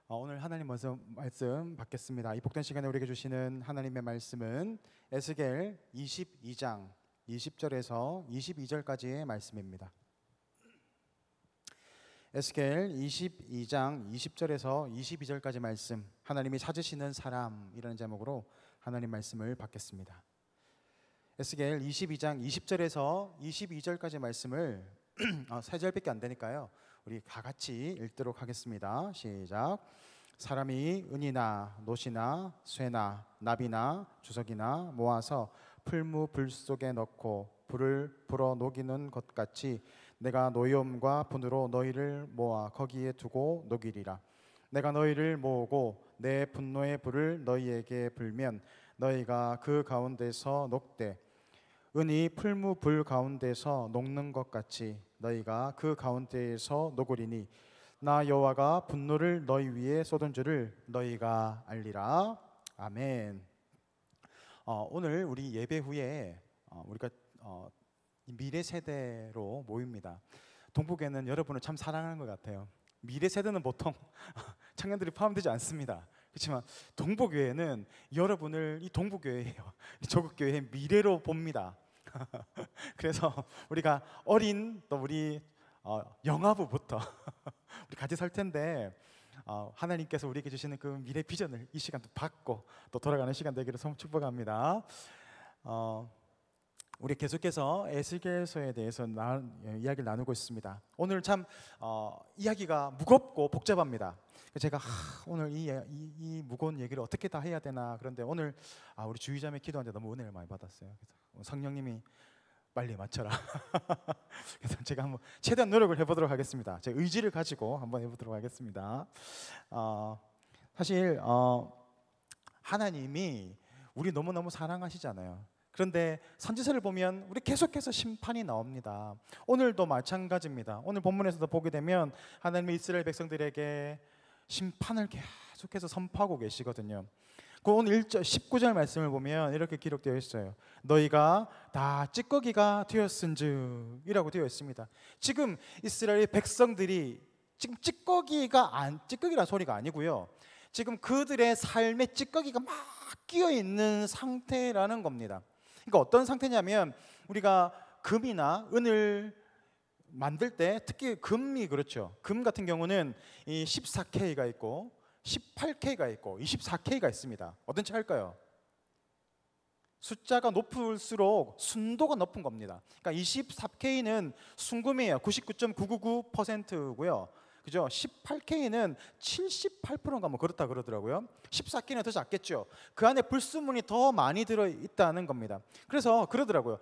오늘 하나님 먼저 말씀 받겠습니다. 이 복된 시간에 우리에게 주시는 하나님의 말씀은 에스겔 22장 20절에서 22절까지의 말씀입니다. 에스겔 22장 20절에서 22절까지 말씀, 하나님이 찾으시는 사람이라는 제목으로 하나님 말씀을 받겠습니다. 에스겔 22장 20절에서 22절까지 말씀을 세 절밖에 안 되니까요, 우리 다 같이 읽도록 하겠습니다. 시작. 사람이 은이나 놋이나 쇠나 납이나 주석이나 모아서 풀무불 속에 넣고 불을 불어 녹이는 것 같이 내가 노염과 분으로 너희를 모아 거기에 두고 녹이리라. 내가 너희를 모으고 내 분노의 불을 너희에게 불면 너희가 그 가운데서 녹되 은이 풀무불 가운데서 녹는 것 같이 너희가 그 가운데에서 녹으리니 나 여호와가 분노를 너희 위에 쏟은 줄을 너희가 알리라. 아멘. 오늘 우리 예배 후에 우리가 미래 세대로 모입니다. 동북에는 여러분을 참 사랑하는 것 같아요. 미래 세대는 보통 청년들이 포함되지 않습니다. 그렇지만 동북교회는 여러분을 이 동북교회예요, 조국교회의 미래로 봅니다. 그래서 우리가 어린 또 우리 영아부부터 우리 같이 설 텐데 하나님께서 우리에게 주시는 그 미래 비전을 이 시간도 받고 또 돌아가는 시간 되기를 축복합니다. 우리 계속해서 에스겔서에 대해서 이야기를 나누고 있습니다. 오늘 참 이야기가 무겁고 복잡합니다. 제가 오늘 이 무거운 얘기를 어떻게 다 해야 되나, 그런데 오늘 우리 주의자매 기도하는데 너무 은혜를 많이 받았어요. 그래서 성령님이 빨리 맞춰라. 그래서 제가 한번 최대한 노력을 해보도록 하겠습니다. 제 의지를 가지고 한번 해보도록 하겠습니다. 사실 하나님이 우리 너무너무 사랑하시잖아요. 그런데 선지서를 보면 우리 계속해서 심판이 나옵니다. 오늘도 마찬가지입니다. 오늘 본문에서도 보게 되면 하나님이 이스라엘 백성들에게 심판을 계속해서 선포하고 계시거든요. 그 오늘 19절 말씀을 보면 이렇게 기록되어 있어요. 너희가 다 찌꺼기가 되었은즉 이라고 되어 있습니다. 지금 이스라엘 백성들이 지금 찌꺼기라는 소리가 아니고요, 지금 그들의 삶에 찌꺼기가 막 끼어 있는 상태라는 겁니다. 그러니까 어떤 상태냐면, 우리가 금이나 은을 만들 때 특히 금이 그렇죠. 금 같은 경우는 이 14K가 있고 18K가 있고 24K가 있습니다. 어떤 차일까요? 숫자가 높을수록 순도가 높은 겁니다. 그러니까 24K는 순금이에요. 99.999%고요. 그죠? 18K는 78%인가 뭐 그렇다 그러더라고요. 14K는 더 작겠죠. 그 안에 불순물이 더 많이 들어 있다는 겁니다. 그래서 그러더라고요.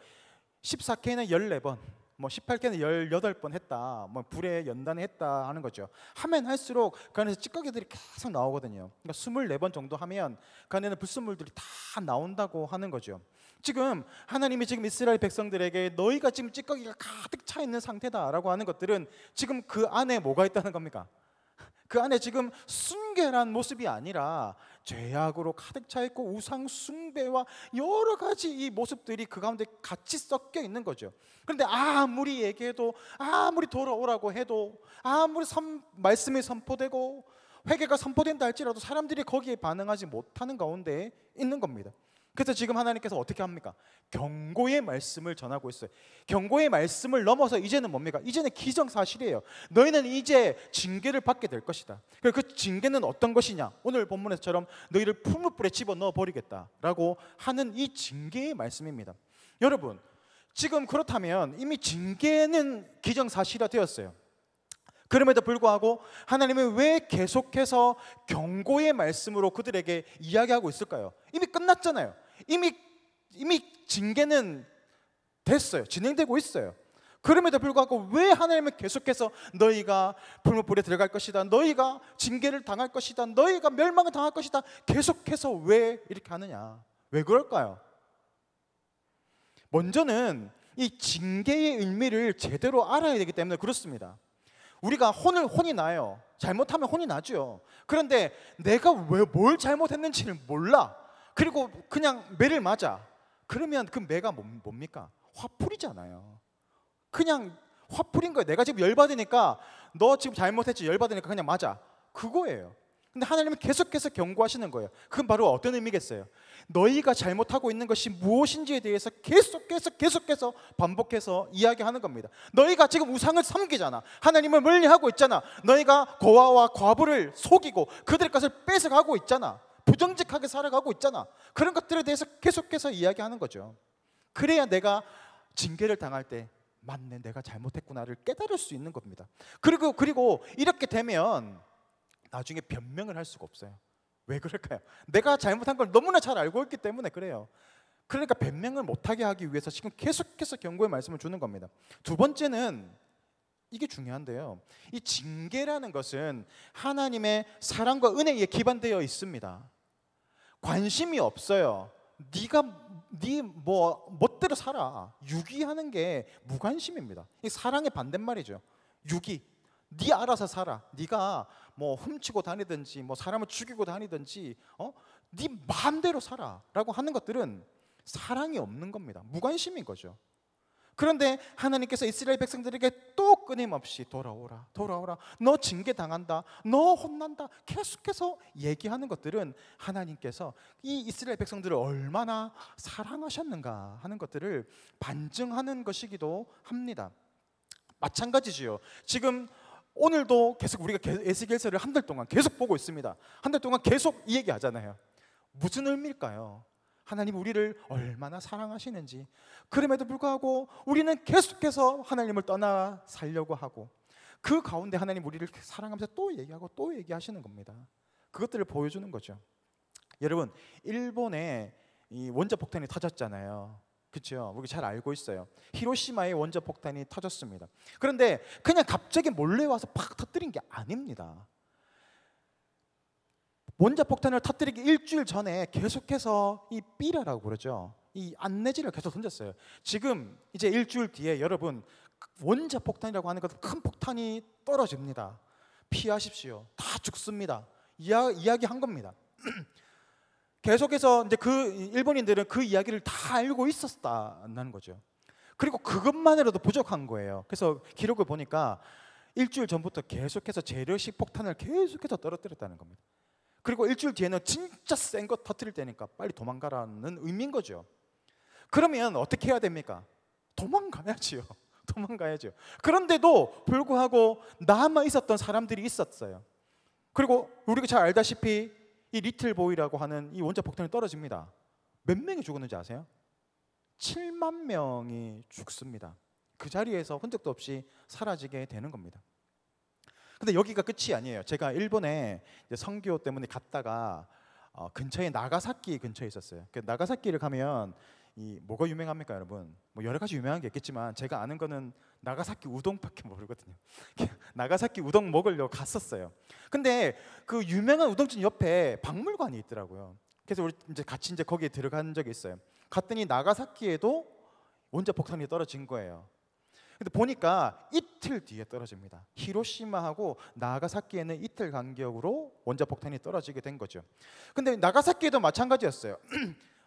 14K는 14번, 뭐 18K는 18번 했다, 뭐 불에 연단했다 하는 거죠. 하면 할수록 그 안에서 찌꺼기들이 계속 나오거든요. 그러니까 24번 정도 하면 그 안에는 불순물들이 다 나온다고 하는 거죠. 지금 하나님이 지금 이스라엘 백성들에게 너희가 지금 찌꺼기가 가득 차 있는 상태다라고 하는 것들은 지금 그 안에 뭐가 있다는 겁니까? 그 안에 지금 순결한 모습이 아니라 죄악으로 가득 차 있고 우상 숭배와 여러 가지 이 모습들이 그 가운데 같이 섞여 있는 거죠. 그런데 아무리 얘기해도, 아무리 돌아오라고 해도, 아무리 말씀이 선포되고 회개가 선포된다 할지라도 사람들이 거기에 반응하지 못하는 가운데 있는 겁니다. 그래서 지금 하나님께서 어떻게 합니까? 경고의 말씀을 전하고 있어요. 경고의 말씀을 넘어서 이제는 뭡니까? 이제는 기정사실이에요. 너희는 이제 징계를 받게 될 것이다. 그 징계는 어떤 것이냐? 오늘 본문에서처럼 너희를 풀무불에 집어넣어 버리겠다라고 하는 이 징계의 말씀입니다. 여러분, 지금 그렇다면 이미 징계는 기정사실화 되었어요. 그럼에도 불구하고 하나님은 왜 계속해서 경고의 말씀으로 그들에게 이야기하고 있을까요? 이미 끝났잖아요. 이미 징계는 됐어요. 진행되고 있어요. 그럼에도 불구하고 왜 하나님은 계속해서 너희가 불무불에 들어갈 것이다, 너희가 징계를 당할 것이다, 너희가 멸망을 당할 것이다, 계속해서 왜 이렇게 하느냐? 왜 그럴까요? 먼저는 이 징계의 의미를 제대로 알아야 되기 때문에 그렇습니다. 우리가 혼이 나요. 잘못하면 혼이 나죠. 그런데 내가 왜 뭘 잘못했는지를 몰라. 그리고 그냥 매를 맞아. 그러면 그 매가 뭡니까? 화풀이잖아요. 그냥 화풀인 거예요. 내가 지금 열받으니까 너 지금 잘못했지, 열받으니까 그냥 맞아. 그거예요. 근데 하나님은 계속해서 경고하시는 거예요. 그건 바로 어떤 의미겠어요? 너희가 잘못하고 있는 것이 무엇인지에 대해서 계속해서 반복해서 이야기하는 겁니다. 너희가 지금 우상을 섬기잖아. 하나님을 멀리하고 있잖아. 너희가 고아와 과부를 속이고 그들의 것을 뺏어가고 있잖아. 부정직하게 살아가고 있잖아. 그런 것들에 대해서 계속해서 이야기하는 거죠. 그래야 내가 징계를 당할 때 맞네, 내가 잘못했구나를 깨달을 수 있는 겁니다. 그리고 이렇게 되면 나중에 변명을 할 수가 없어요. 왜 그럴까요? 내가 잘못한 걸 너무나 잘 알고 있기 때문에 그래요. 그러니까 변명을 못하게 하기 위해서 지금 계속해서 경고의 말씀을 주는 겁니다. 두 번째는 이게 중요한데요, 이 징계라는 것은 하나님의 사랑과 은혜에 기반되어 있습니다. 관심이 없어요. 네 멋대로 살아. 유기하는 게 무관심입니다. 이 사랑의 반대말이죠. 유기. 네 알아서 살아. 네가 뭐 훔치고 다니든지 뭐 사람을 죽이고 다니든지 네 마음대로 살아라고 하는 것들은 사랑이 없는 겁니다. 무관심인 거죠. 그런데 하나님께서 이스라엘 백성들에게 또 끊임없이 돌아오라, 너 징계당한다, 너 혼난다 계속해서 얘기하는 것들은 하나님께서 이 이스라엘 백성들을 얼마나 사랑하셨는가 하는 것들을 반증하는 것이기도 합니다. 마찬가지지요. 지금 오늘도 계속 우리가 에스겔서를 한 달 동안 계속 보고 있습니다. 한 달 동안 계속 이 얘기하잖아요. 무슨 의미일까요? 하나님 우리를 얼마나 사랑하시는지. 그럼에도 불구하고 우리는 계속해서 하나님을 떠나 살려고 하고, 그 가운데 하나님 우리를 사랑하면서 또 얘기하고 또 얘기하시는 겁니다. 그것들을 보여주는 거죠. 여러분, 일본에 이 원자폭탄이 터졌잖아요. 그렇죠? 우리 잘 알고 있어요. 히로시마에 원자폭탄이 터졌습니다. 그런데 그냥 갑자기 몰래 와서 팍 터뜨린 게 아닙니다. 원자폭탄을 터뜨리기 일주일 전에 계속해서 이 삐라라고 그러죠. 이 안내지를 계속 던졌어요. 지금 이제 일주일 뒤에 여러분 원자폭탄이라고 하는 것은 큰 폭탄이 떨어집니다. 피하십시오. 다 죽습니다. 이야기한 겁니다. 계속해서 이제 그 일본인들은 그 이야기를 다 알고 있었다는 거죠. 그리고 그것만으로도 부족한 거예요. 그래서 기록을 보니까 일주일 전부터 계속해서 재래식 폭탄을 계속해서 떨어뜨렸다는 겁니다. 그리고 일주일 뒤에는 진짜 센 거 터뜨릴 때니까 빨리 도망가라는 의미인 거죠. 그러면 어떻게 해야 됩니까? 도망가야지요. 도망가야죠. 그런데도 불구하고 남아 있었던 사람들이 있었어요. 그리고 우리가 잘 알다시피 이 리틀보이라고 하는 이 원자폭탄이 떨어집니다. 몇 명이 죽었는지 아세요? 7만 명이 죽습니다. 그 자리에서 흔적도 없이 사라지게 되는 겁니다. 근데 여기가 끝이 아니에요. 제가 일본에 선교 때문에 갔다가 근처에 나가사키 근처에 있었어요. 그 나가사키를 가면 이 뭐가 유명합니까, 여러분? 뭐 여러 가지 유명한 게 있겠지만 제가 아는 거는 나가사키 우동밖에 모르거든요. 나가사키 우동 먹으려고 갔었어요. 근데 그 유명한 우동집 옆에 박물관이 있더라고요. 그래서 우리 이제 같이 이제 거기에 들어간 적이 있어요. 갔더니 나가사키에도 원자폭탄이 떨어진 거예요. 근데 보니까 이틀 뒤에 떨어집니다. 히로시마하고 나가사키에는 이틀 간격으로 원자폭탄이 떨어지게 된 거죠. 근데 나가사키에도 마찬가지였어요.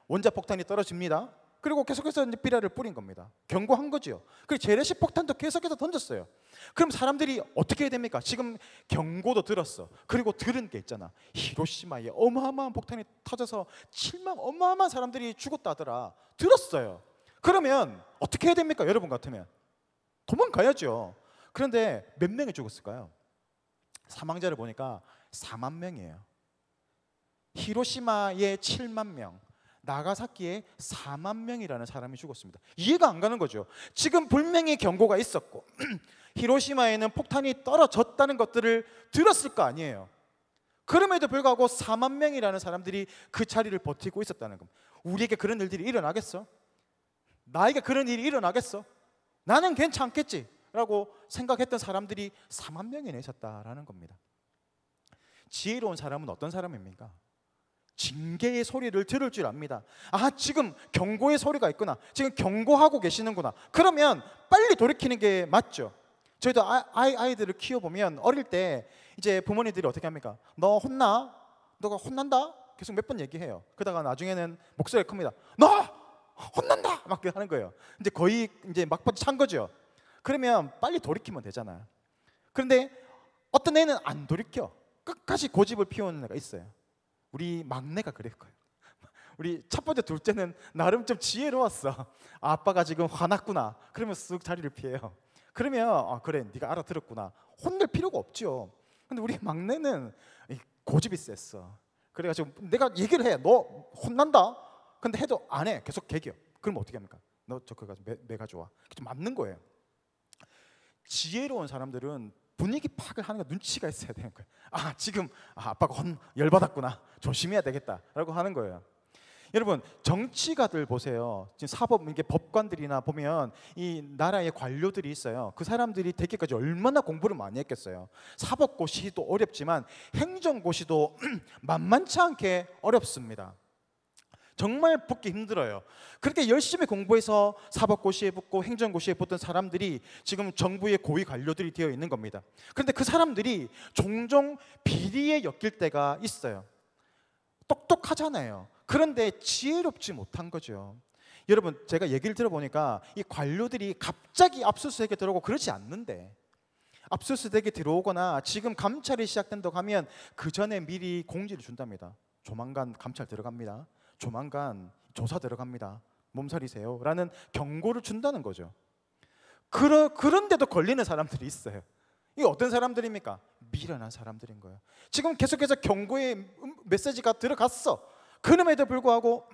원자폭탄이 떨어집니다. 그리고 계속해서 이제 비라를 뿌린 겁니다. 경고한 거죠. 그리고 재래식 폭탄도 계속해서 던졌어요. 그럼 사람들이 어떻게 해야 됩니까? 지금 경고도 들었어. 그리고 들은 게 있잖아. 히로시마에 어마어마한 폭탄이 터져서 7만 어마어마한 사람들이 죽었다 하더라. 들었어요. 그러면 어떻게 해야 됩니까? 여러분 같으면 도망가야죠. 그런데 몇 명이 죽었을까요? 사망자를 보니까 4만 명이에요. 히로시마에 7만 명, 나가사키에 4만 명이라는 사람이 죽었습니다. 이해가 안 가는 거죠. 지금 분명히 경고가 있었고 히로시마에는 폭탄이 떨어졌다는 것들을 들었을 거 아니에요. 그럼에도 불구하고 4만 명이라는 사람들이 그 자리를 버티고 있었다는 겁니다. 우리에게 그런 일들이 일어나겠어? 나에게 그런 일이 일어나겠어? 나는 괜찮겠지 라고 생각했던 사람들이 4만 명이나 있었다라는 겁니다. 지혜로운 사람은 어떤 사람입니까? 징계의 소리를 들을 줄 압니다. 아, 지금 경고의 소리가 있구나. 지금 경고하고 계시는구나. 그러면 빨리 돌이키는 게 맞죠. 저희도 아이들을 키워보면 어릴 때 이제 부모님들이 어떻게 합니까? 너 혼나? 너가 혼난다? 계속 몇 번 얘기해요. 그러다가 나중에는 목소리가 큽니다. 너 혼난다! 막 하는 거예요. 이제 거의 이제 막바지 찬 거죠. 그러면 빨리 돌이키면 되잖아요. 그런데 어떤 애는 안 돌이켜. 끝까지 고집을 피우는 애가 있어요. 우리 막내가 그럴 거예요. 우리 첫 번째 둘째는 나름 좀 지혜로웠어. 아빠가 지금 화났구나. 그러면 쓱 자리를 피해요. 그러면 그래 네가 알아들었구나. 혼낼 필요가 없죠. 근데 우리 막내는 고집이 셌어. 그래가지고 내가 얘기를 해. 너 혼난다. 근데 해도 안 해. 계속 개겨. 그럼 어떻게 합니까? 너 저 그거 가지고 매가 좋아. 좀 맞는 거예요. 지혜로운 사람들은 분위기 파악을 하는 거 눈치가 있어야 되는 거예요. 지금 아빠가 열받았구나. 조심해야 되겠다라고 하는 거예요. 여러분 정치가들 보세요. 지금 사법 이게 법관들이나 보면 이 나라의 관료들이 있어요. 그 사람들이 되기까지 얼마나 공부를 많이 했겠어요. 사법고시도 어렵지만 행정고시도 만만치 않게 어렵습니다. 정말 붙기 힘들어요. 그렇게 열심히 공부해서 사법고시에 붙고 행정고시에 붙던 사람들이 지금 정부의 고위 관료들이 되어 있는 겁니다. 그런데 그 사람들이 종종 비리에 엮일 때가 있어요. 똑똑하잖아요. 그런데 지혜롭지 못한 거죠. 여러분 제가 얘기를 들어보니까 이 관료들이 갑자기 압수수색에 들어오고 그러지 않는데, 압수수색에 들어오거나 지금 감찰이 시작된다고 하면 그 전에 미리 공지를 준답니다. 조만간 감찰 들어갑니다. 조만간 조사 들어갑니다. 몸살이세요 라는 경고를 준다는 거죠. 그런데도 걸리는 사람들이 있어요. 이게 어떤 사람들입니까? 미련한 사람들인 거예요. 지금 계속해서 경고의 메시지가 들어갔어. 그럼에도 불구하고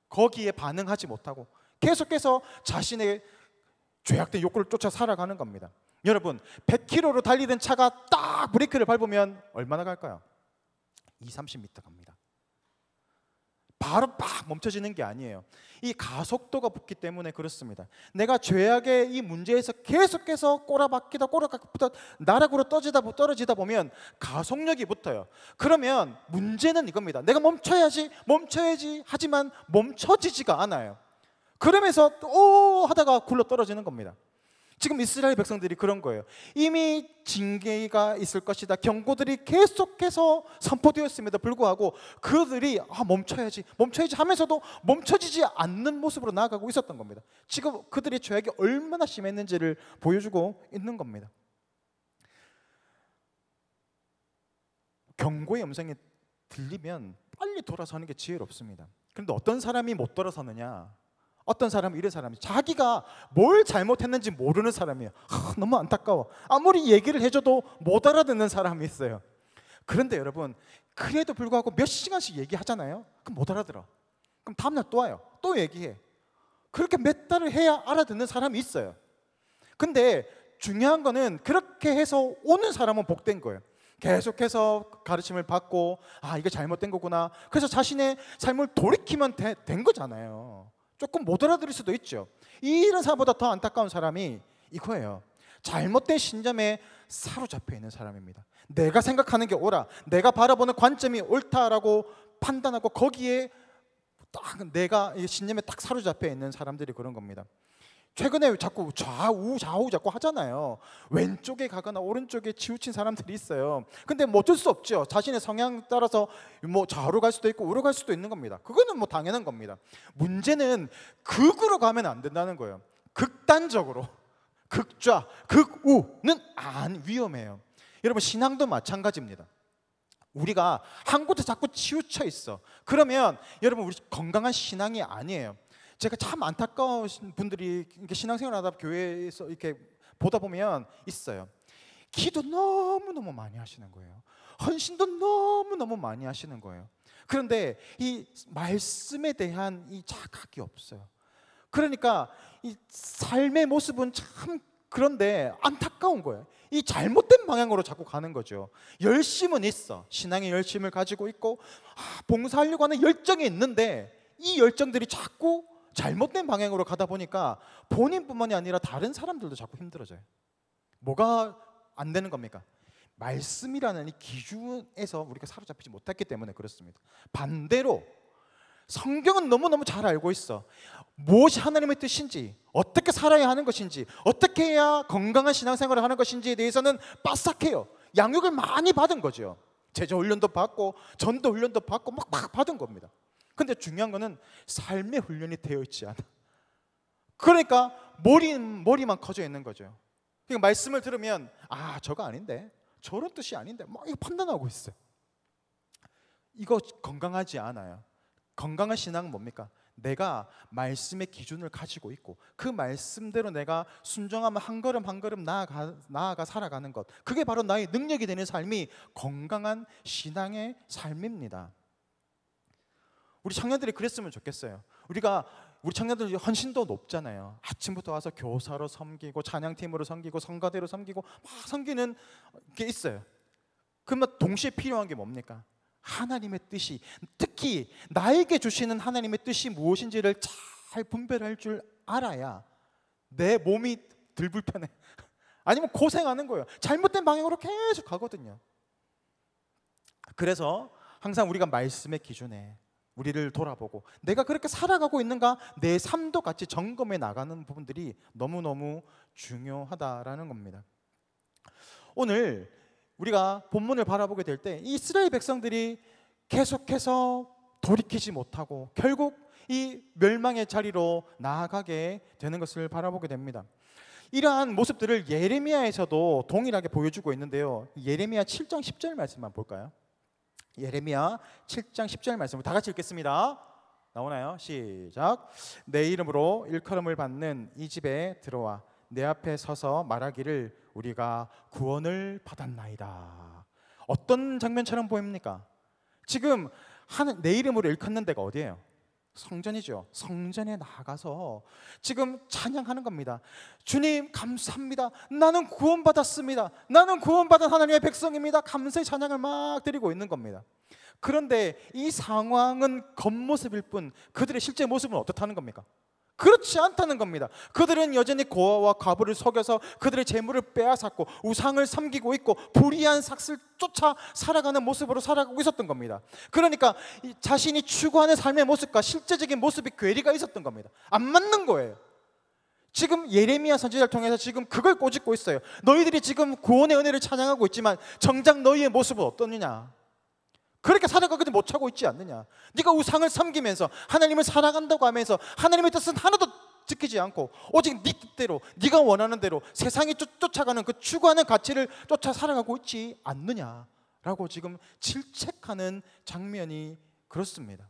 거기에 반응하지 못하고 계속해서 자신의 죄악된 욕구를 쫓아 살아가는 겁니다. 여러분 100km로 달리던 차가 딱 브레이크를 밟으면 얼마나 갈까요? 20-30m 갑니다. 바로 팍 멈춰지는 게 아니에요. 이 가속도가 붙기 때문에 그렇습니다. 내가 죄악의 이 문제에서 계속해서 꼬라박히다 나락으로 떨어지다 보면 가속력이 붙어요. 그러면 문제는 이겁니다. 내가 멈춰야지 하지만 멈춰지지가 않아요. 그러면서 또 하다가 굴러 떨어지는 겁니다. 지금 이스라엘 백성들이 그런 거예요. 이미 징계가 있을 것이다 경고들이 계속해서 선포되었음에도 불구하고 그들이 멈춰야지 하면서도 멈춰지지 않는 모습으로 나아가고 있었던 겁니다. 지금 그들의 죄악이 얼마나 심했는지를 보여주고 있는 겁니다. 경고의 음성이 들리면 빨리 돌아서는 게 지혜롭습니다. 그런데 어떤 사람이 못 돌아서느냐? 어떤 사람은 이런 사람이 자기가 뭘 잘못했는지 모르는 사람이에요. 너무 안타까워. 아무리 얘기를 해줘도 못 알아듣는 사람이 있어요. 그런데 여러분 그래도 불구하고 몇 시간씩 얘기하잖아요. 그럼 못 알아들어. 그럼 다음날 또 와요. 또 얘기해. 그렇게 몇 달을 해야 알아듣는 사람이 있어요. 근데 중요한 거는 그렇게 해서 오는 사람은 복된 거예요. 계속해서 가르침을 받고 이게 잘못된 거구나. 그래서 자신의 삶을 돌이키면 된 거잖아요. 조금 못 알아들을 수도 있죠. 이런 사람보다 더 안타까운 사람이 이거예요. 잘못된 신념에 사로잡혀 있는 사람입니다. 내가 생각하는 게 옳아, 내가 바라보는 관점이 옳다라고 판단하고 거기에 딱 내가 신념에 딱 사로잡혀 있는 사람들이 그런 겁니다. 최근에 자꾸 좌우 자꾸 하잖아요. 왼쪽에 가거나 오른쪽에 치우친 사람들이 있어요. 근데 어쩔 수 없죠. 자신의 성향 따라서 좌우로 갈 수도 있고 우로 갈 수도 있는 겁니다. 그거는 당연한 겁니다. 문제는 극으로 가면 안 된다는 거예요. 극단적으로 극좌, 극우는 위험해요. 여러분 신앙도 마찬가지입니다. 우리가 한 곳에 자꾸 치우쳐 있어. 그러면 여러분 우리 건강한 신앙이 아니에요. 제가 참 안타까우신 분들이 신앙생활하다 교회에서 이렇게 보다 보면 있어요. 기도 너무너무 많이 하시는 거예요. 헌신도 너무너무 많이 하시는 거예요. 그런데 이 말씀에 대한 이 자각이 없어요. 그러니까 이 삶의 모습은 참 그런데 안타까운 거예요. 이 잘못된 방향으로 자꾸 가는 거죠. 열심은 있어. 신앙의 열심을 가지고 있고 봉사하려고 하는 열정이 있는데 이 열정들이 자꾸 잘못된 방향으로 가다 보니까 본인뿐만이 아니라 다른 사람들도 자꾸 힘들어져요. 뭐가 안 되는 겁니까? 말씀이라는 이 기준에서 우리가 사로잡히지 못했기 때문에 그렇습니다. 반대로 성경은 너무너무 잘 알고 있어. 무엇이 하나님의 뜻인지, 어떻게 살아야 하는 것인지, 어떻게 해야 건강한 신앙생활을 하는 것인지에 대해서는 빠삭해요. 양육을 많이 받은 거죠. 제자 훈련도 받고 전도 훈련도 받고 막 받은 겁니다. 근데 중요한 거는 삶의 훈련이 되어 있지 않아. 그러니까 머리만 커져 있는 거죠. 그러니까 말씀을 들으면 저거 아닌데, 저런 뜻이 아닌데 막 이거 판단하고 있어요. 이거 건강하지 않아요. 건강한 신앙은 뭡니까? 내가 말씀의 기준을 가지고 있고 그 말씀대로 내가 순종하면 한 걸음 한 걸음 나아가 살아가는 것, 그게 바로 나의 능력이 되는 삶이 건강한 신앙의 삶입니다. 우리 청년들이 그랬으면 좋겠어요. 우리 청년들 헌신도 높잖아요. 아침부터 와서 교사로 섬기고 찬양팀으로 섬기고 성가대로 섬기고 막 섬기는 게 있어요. 그러면 동시에 필요한 게 뭡니까? 하나님의 뜻이, 특히 나에게 주시는 하나님의 뜻이 무엇인지를 잘 분별할 줄 알아야 내 몸이 덜 불편해. 아니면 고생하는 거예요. 잘못된 방향으로 계속 가거든요. 그래서 항상 우리가 말씀의 기준에 우리를 돌아보고 내가 그렇게 살아가고 있는가, 내 삶도 같이 점검해 나가는 부분들이 너무너무 중요하다라는 겁니다. 오늘 우리가 본문을 바라보게 될 때 이스라엘 백성들이 계속해서 돌이키지 못하고 결국 이 멸망의 자리로 나아가게 되는 것을 바라보게 됩니다. 이러한 모습들을 예레미야에서도 동일하게 보여주고 있는데요. 예레미야 7장 10절 말씀만 볼까요? 예레미야 7장 10절 말씀을 다 같이 읽겠습니다. 나오나요? 시작. 내 이름으로 일컬음을 받는 이 집에 들어와 내 앞에 서서 말하기를 우리가 구원을 받았나이다. 어떤 장면처럼 보입니까? 지금 내 이름으로 일컫는 데가 어디예요? 성전이죠. 성전에 나가서 지금 찬양하는 겁니다. 주님 감사합니다. 나는 구원받았습니다. 나는 구원받은 하나님의 백성입니다. 감사의 찬양을 막 드리고 있는 겁니다. 그런데 이 상황은 겉모습일 뿐 그들의 실제 모습은 어떻다는 겁니까? 그렇지 않다는 겁니다. 그들은 여전히 고아와 과부를 속여서 그들의 재물을 빼앗았고 우상을 섬기고 있고 불의한 삭슬 쫓아 살아가는 모습으로 살아가고 있었던 겁니다. 그러니까 자신이 추구하는 삶의 모습과 실제적인 모습이 괴리가 있었던 겁니다. 안 맞는 거예요. 지금 예레미야 선지자를 통해서 지금 그걸 꼬집고 있어요. 너희들이 지금 구원의 은혜를 찬양하고 있지만 정작 너희의 모습은 어떠느냐? 그렇게 살아가기도 못하고 있지 않느냐? 네가 우상을 섬기면서 하나님을 사랑한다고 하면서 하나님의 뜻은 하나도 지키지 않고 오직 네 뜻대로 네가 원하는 대로 세상이 쫓아가는 그 추구하는 가치를 쫓아 살아가고 있지 않느냐라고 지금 질책하는 장면이 그렇습니다.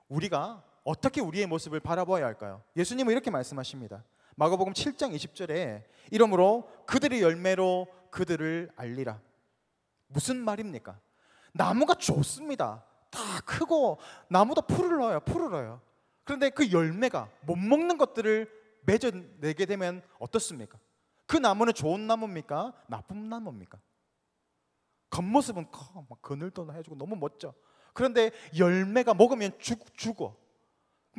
우리가 어떻게 우리의 모습을 바라봐야 할까요? 예수님은 이렇게 말씀하십니다. 마가복음 7장 20절에 이러므로 그들의 열매로 그들을 알리라. 무슨 말입니까? 나무가 좋습니다. 다 크고 나무도 풀을 넣어요. 그런데 그 열매가 못 먹는 것들을 맺어내게 되면 어떻습니까? 그 나무는 좋은 나무입니까? 나쁜 나무입니까? 겉모습은 막 그늘도 해주고 너무 멋져. 그런데 열매가 먹으면 죽어.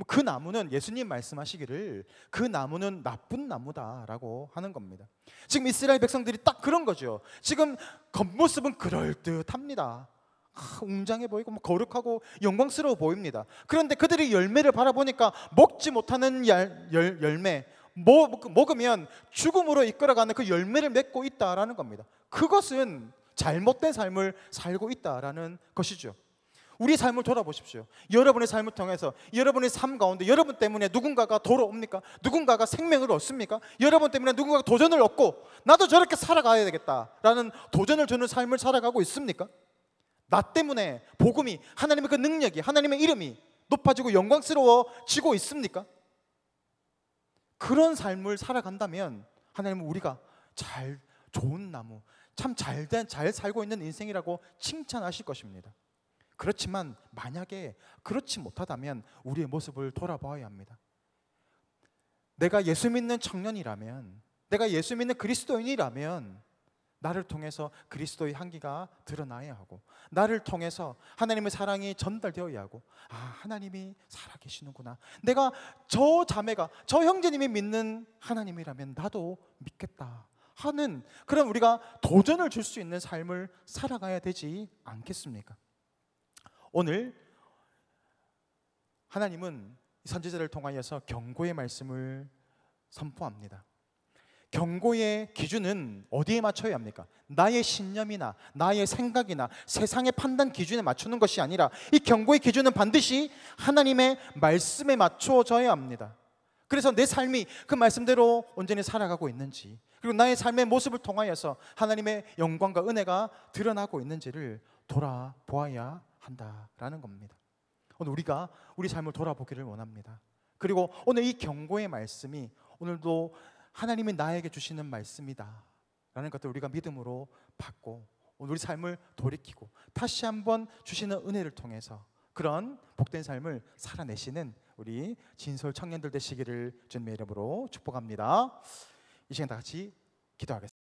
그 나무는 예수님 말씀하시기를 그 나무는 나쁜 나무다라고 하는 겁니다. 지금 이스라엘 백성들이 딱 그런 거죠. 지금 겉모습은 그럴듯합니다. 웅장해 보이고 거룩하고 영광스러워 보입니다. 그런데 그들이 열매를 바라보니까 먹지 못하는 열매, 먹으면 죽음으로 이끌어가는 그 열매를 맺고 있다라는 겁니다. 그것은 잘못된 삶을 살고 있다라는 것이죠. 우리 삶을 돌아보십시오. 여러분의 삶을 통해서 여러분의 삶 가운데 여러분 때문에 누군가가 돌아옵니까? 누군가가 생명을 얻습니까? 여러분 때문에 누군가가 도전을 얻고 나도 저렇게 살아가야 되겠다라는 도전을 주는 삶을 살아가고 있습니까? 나 때문에 복음이, 하나님의 그 능력이, 하나님의 이름이 높아지고 영광스러워지고 있습니까? 그런 삶을 살아간다면 하나님은 우리가 좋은 나무, 참 잘 살고 있는 인생이라고 칭찬하실 것입니다. 그렇지만 만약에 그렇지 못하다면 우리의 모습을 돌아봐야 합니다. 내가 예수 믿는 청년이라면, 내가 예수 믿는 그리스도인이라면 나를 통해서 그리스도의 향기가 드러나야 하고, 나를 통해서 하나님의 사랑이 전달되어야 하고, 하나님이 살아계시는구나, 내가 저 자매가, 저 형제님이 믿는 하나님이라면 나도 믿겠다 하는 그런 우리가 도전을 줄 수 있는 삶을 살아가야 되지 않겠습니까? 오늘 하나님은 선지자를 통하여서 경고의 말씀을 선포합니다. 경고의 기준은 어디에 맞춰야 합니까? 나의 신념이나 나의 생각이나 세상의 판단 기준에 맞추는 것이 아니라 이 경고의 기준은 반드시 하나님의 말씀에 맞춰져야 합니다. 그래서 내 삶이 그 말씀대로 온전히 살아가고 있는지, 그리고 나의 삶의 모습을 통하여서 하나님의 영광과 은혜가 드러나고 있는지를 돌아보아야 한다라는 겁니다. 오늘 우리가 우리 삶을 돌아보기를 원합니다. 그리고 오늘 이 경고의 말씀이 오늘도 하나님이 나에게 주시는 말씀이다 라는 것들을 우리가 믿음으로 받고 오늘 우리 삶을 돌이키고 다시 한번 주시는 은혜를 통해서 그런 복된 삶을 살아내시는 우리 진솔 청년들 되시기를 주님의 이름으로 축복합니다. 이 시간 다 같이 기도하겠습니다.